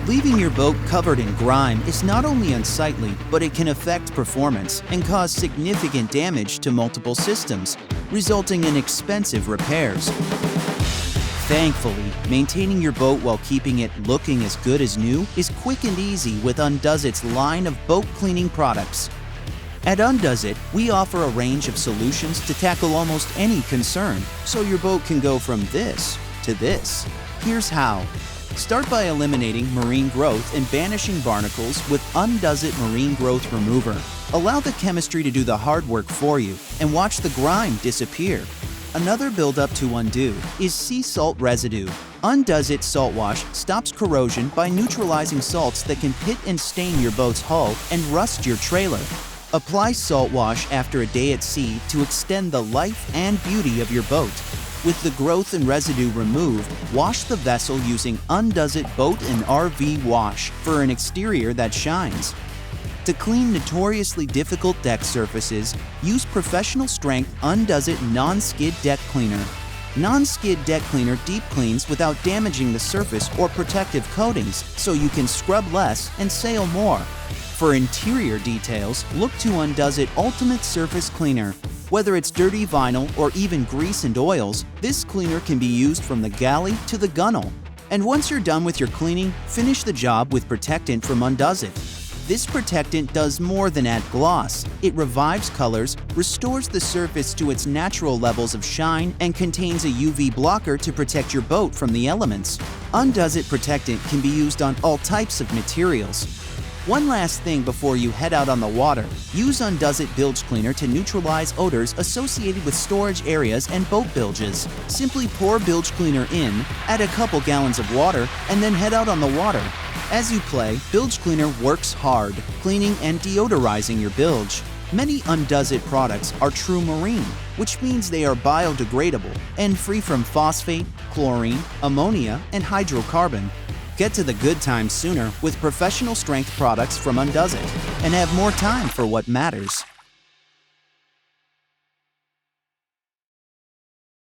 Leaving your boat covered in grime is not only unsightly, but it can affect performance and cause significant damage to multiple systems, resulting in expensive repairs. Thankfully, maintaining your boat while keeping it looking as good as new is quick and easy with Un-Duz-It's line of boat cleaning products. At Un-Duz-It, we offer a range of solutions to tackle almost any concern, so your boat can go from this to this. Here's how. Start by eliminating marine growth and banishing barnacles with Un-Duz-It Marine Growth Remover. Allow the chemistry to do the hard work for you and watch the grime disappear. Another buildup to undo is sea salt residue. Un-Duz-It Salt Wash stops corrosion by neutralizing salts that can pit and stain your boat's hull and rust your trailer. Apply salt wash after a day at sea to extend the life and beauty of your boat. With the growth and residue removed, wash the vessel using Un-Duz-It Boat and RV Wash for an exterior that shines. To clean notoriously difficult deck surfaces, use professional-strength Un-Duz-It Non-Skid Deck Cleaner. Non-Skid Deck Cleaner deep cleans without damaging the surface or protective coatings, so you can scrub less and sail more. For interior details, look to Un-Duz-It Ultimate Surface Cleaner. Whether it's dirty vinyl or even grease and oils, this cleaner can be used from the galley to the gunnel. And once you're done with your cleaning, finish the job with protectant from Un-Duz-It. This protectant does more than add gloss. It revives colors, restores the surface to its natural levels of shine, and contains a UV blocker to protect your boat from the elements. Un-Duz-It protectant can be used on all types of materials. One last thing before you head out on the water, use Un-Duz-It Bilge Cleaner to neutralize odors associated with storage areas and boat bilges. Simply pour bilge cleaner in, add a couple gallons of water, and then head out on the water. As you play, bilge cleaner works hard, cleaning and deodorizing your bilge. Many Un-Duz-It products are true marine, which means they are biodegradable and free from phosphate, chlorine, ammonia, and hydrocarbon. Get to the good times sooner with professional strength products from Un-Duz-It and have more time for what matters.